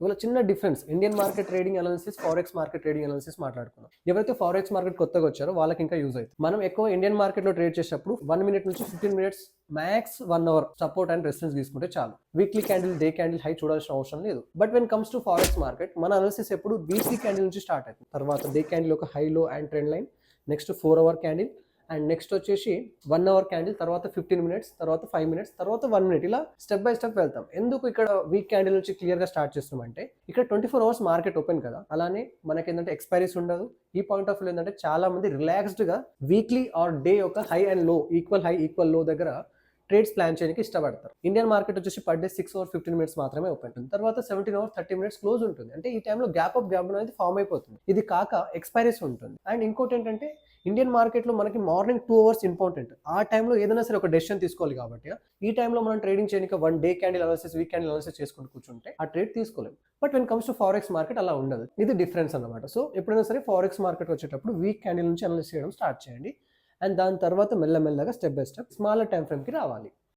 ఇవాళ చిన్న difference Indian market trading analysis, forex market trading analysis మాట్లాడుకున్నాం. ఎవరైతే ఫారెక్స్ మార్కెట్ కొత్తగా వచ్చారో వాళ్ళకి ఇంకా యూజ్ అవుతుంది. మనం ఎక్కువ ఇండియన్ మార్కెట్ లో ట్రేడ్ చేసేటప్పుడు 1 మినిట్ నుంచి 15 minutes max 1 hour support and resistance తీసుకుంటే చాలు. Weekly candle, day candle high చూడాల్సిన అవసరం లేదు. But when comes to forex market మన అనాలిసిస్ ఎప్పుడు వీక్లీ క్యాండిల్ నుంచి స్టార్ట్ అవుతుంది. తర్వాత డే క్యాండిల్ ఒక high low and trend line, next 4 hour candle, and next వచ్చేసి 1 అవర్ క్యాండిల్, తర్వాత 15 మినిట్స్, తర్వాత 5 మినిట్స్, తర్వాత 1 మినిట్, ఇలా స్టెప్ బై స్టెప్ వెళ్తాం. ఎందుకు ఇక్కడ వీక్ క్యాండిల్ నుంచి క్లియర్ గా స్టార్ట్ చేస్తున్నామంటే ఇక్కడ 24 అవర్స్ మార్కెట్ ఓపెన్ కదా, అలానే మనకి ఏంటంటే ఎక్స్పైరీస్ ఉండదు. ఈ పాయింట్ ఆఫ్ వ్యూ ఏంటంటే చాలా మంది రిలాక్స్డ్ గా వీక్లీ ఆర్ డే ఒక హై అండ్ లో, ఈక్వల్ హై ఈక్వల్ లో దగ్గర ట్రేడ్స్ ప్లాన్ చేయడానికి ఇష్టపడతారు. ఇండియన్ మార్కెట్ వచ్చేసి పర్ డే 6 అవర్ 15 మినిట్స్ మాత్రమే ఓపెన్ ఉంటుంది. తర్వాత 17 అవర్ 30 మినిట్స్ క్లోజ్ ఉంటుంది. అంటే ఈ టైంలో గ్యాప్ అప్ గ్యాప్ అనేది ఫామ్ అయిపోతుంది. ఇది కాక ఎక్స్పైరీస్ ఉంటుంది. అండ్ ఇంకోటి ఏంటంటే ఇండియన్ మార్కెట్ లో మనకి మార్నింగ్ 2 అవర్స్ ఇంపార్టెంట్. ఆ టైంలో ఏదైనా సరే ఒక డెసిషన్ తీసుకోవాలి కాబట్టి ఈ టైంలో మనం ట్రేడింగ్ చేయడానికి 1 day candle analysis, week candle analysis చేసుకుంటూ కూర్చుంటే ఆ ట్రేడ్ తీసుకోలేము. But when comes to forex market అలా ఉండదు. ఇది డిఫరెన్స్ అన్నమాట. సో ఎప్పుడైనా సరే ఫారెక్స్ మార్కెట్ వచ్చేటప్పుడు వీక్ క్యాండిల్ నుంచి అనాలిసిస్ చేయడం స్టార్ట్ చేయండి. అండ్ దాని తర్వాత మెల్లమెల్లగా step by step smaller time frame కి రావాలి.